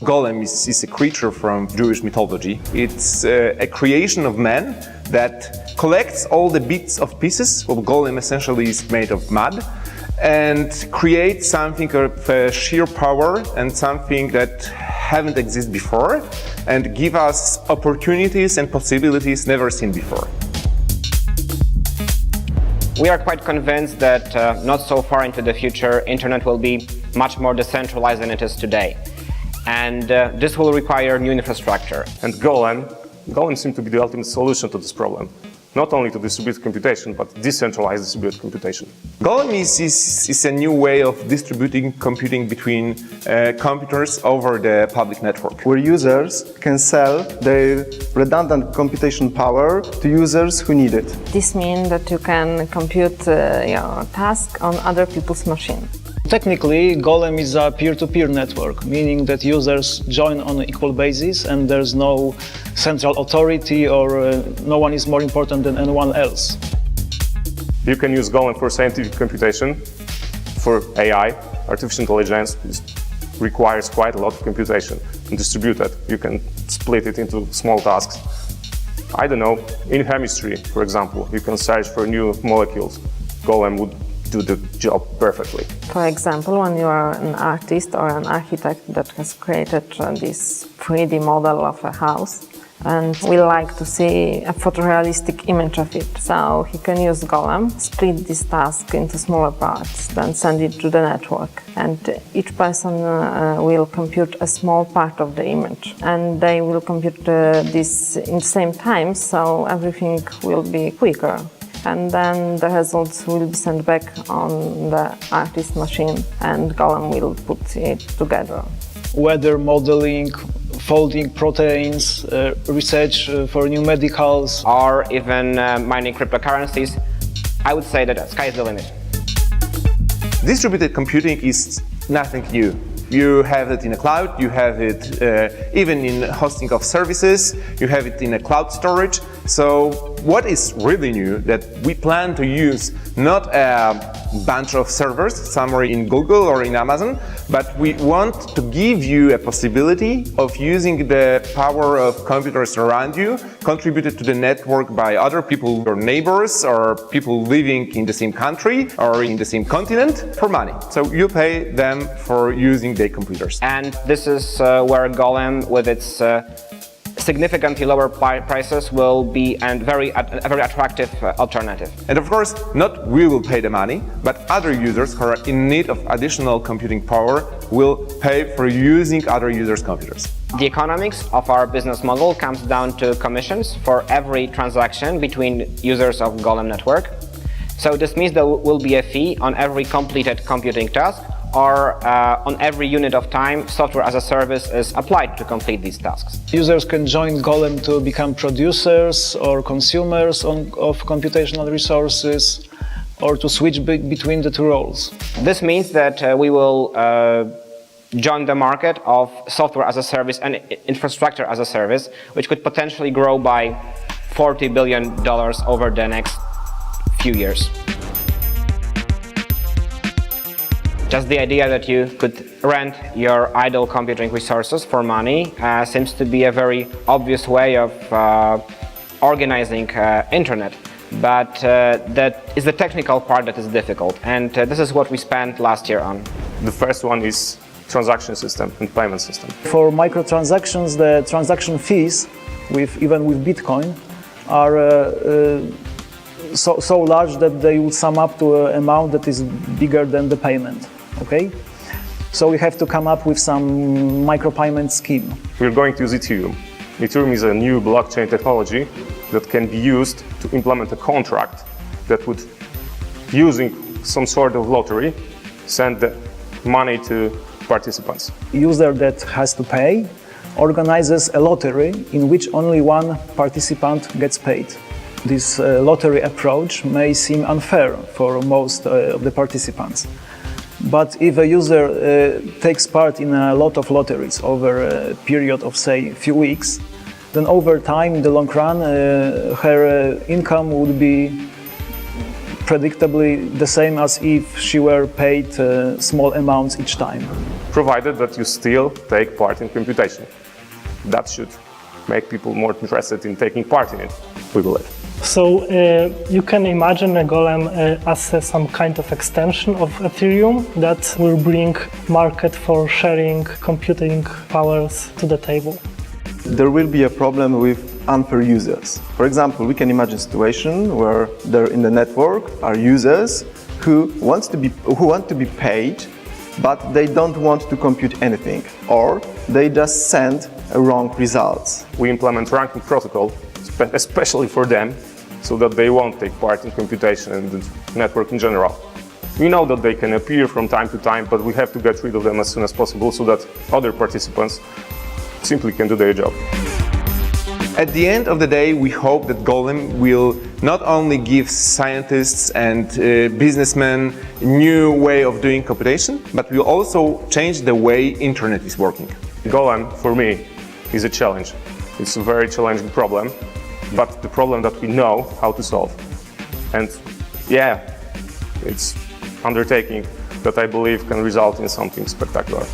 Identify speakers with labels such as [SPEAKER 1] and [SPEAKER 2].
[SPEAKER 1] golem is a creature from Jewish mythology. It's a creation of man that collects all the bits of pieces. Well, golem essentially is made of mud, and creates something of sheer power and something that haven't existed before, and give us opportunities and possibilities never seen before.
[SPEAKER 2] We are quite convinced that not so far into the future, internet will be much more decentralized than it is today. And this will require new infrastructure.
[SPEAKER 3] And Golem seems to be the ultimate solution to this problem. Not only to distribute computation, but decentralized distributed computation.
[SPEAKER 1] Golem is a new way of distributing computing between computers over the public network,
[SPEAKER 4] where users can sell their redundant computation power to users who need it.
[SPEAKER 5] This means that you can compute your task on other people's machine.
[SPEAKER 6] Technically, Golem is a peer-to-peer network, meaning that users join on an equal basis and there's no central authority or no one is more important than anyone else.
[SPEAKER 3] You can use Golem for scientific computation, for AI. Artificial intelligence requires quite a lot of computation and distributed. You can split it into small tasks. I don't know, in chemistry, for example, you can search for new molecules. Golem would do the job perfectly.
[SPEAKER 5] For example, when you are an artist or an architect that has created this 3D model of a house, and we like to see a photorealistic image of it. So he can use Golem, split this task into smaller parts, then send it to the network. And each person will compute a small part of the image. And they will compute this in the same time, so everything will be quicker. And then the results will be sent back on the artist machine, and Golem will put it together.
[SPEAKER 6] Weather modeling, folding proteins, research for new medicals,
[SPEAKER 2] or even mining cryptocurrencies. I would say that the sky is the limit.
[SPEAKER 1] Distributed computing is nothing new. You have it in a cloud, you have it even in hosting of services, you have it in a cloud storage. So what is really new that we plan to use not a bunch of servers somewhere in Google or in Amazon, but we want to give you a possibility of using the power of computers around you, contributed to the network by other people, your neighbors or people living in the same country or in the same continent, for money. So you pay them for using their computers.
[SPEAKER 2] And this is where Golem, with its significantly lower prices, will be a very attractive alternative.
[SPEAKER 1] And of course, not we will pay the money, but other users who are in need of additional computing power will pay for using other users' computers.
[SPEAKER 2] The economics of our business model comes down to commissions for every transaction between users of Golem network. So this means there will be a fee on every completed computing task, or on every unit of time software as a service is applied to complete these tasks.
[SPEAKER 6] Users can join Golem to become producers or consumers of computational resources, or to switch between the two roles.
[SPEAKER 2] This means that we will join the market of software as a service and infrastructure as a service, which could potentially grow by $40 billion over the next few years. Just the idea that you could rent your idle computing resources for money seems to be a very obvious way of organizing internet. But that is the technical part that is difficult, and this is what we spent last year on.
[SPEAKER 3] The first one is transaction system and payment system.
[SPEAKER 6] For microtransactions, the transaction fees, even with Bitcoin, are so large that they will sum up to an amount that is bigger than the payment. Okay? So we have to come up with some micropayment scheme.
[SPEAKER 3] We're going to use Ethereum. Ethereum is a new blockchain technology that can be used to implement a contract that would, using some sort of lottery, send the money to participants.
[SPEAKER 6] User that has to pay organizes a lottery in which only one participant gets paid. This lottery approach may seem unfair for most of the participants. But if a user takes part in a lot of lotteries over a period of, say, few weeks, then over time, in the long run, her income would be predictably the same as if she were paid small amounts each time.
[SPEAKER 3] Provided that you still take part in computation. That should make people more interested in taking part in it, we believe.
[SPEAKER 7] So you can imagine a Golem as some kind of extension of Ethereum that will bring market for sharing computing powers to the table.
[SPEAKER 4] There will be a problem with unfair users. For example, we can imagine a situation where there in the network are users who want to be paid, but they don't want to compute anything, or they just send wrong results.
[SPEAKER 3] We implement ranking protocol, especially for them, so that they won't take part in computation and the network in general. We know that they can appear from time to time, but we have to get rid of them as soon as possible so that other participants simply can do their job.
[SPEAKER 1] At the end of the day, we hope that Golem will not only give scientists and businessmen a new way of doing computation, but will also change the way internet is working.
[SPEAKER 3] Golem, for me, is a challenge. It's a very challenging problem, but the problem that we know how to solve. And yeah, it's undertaking that I believe can result in something spectacular.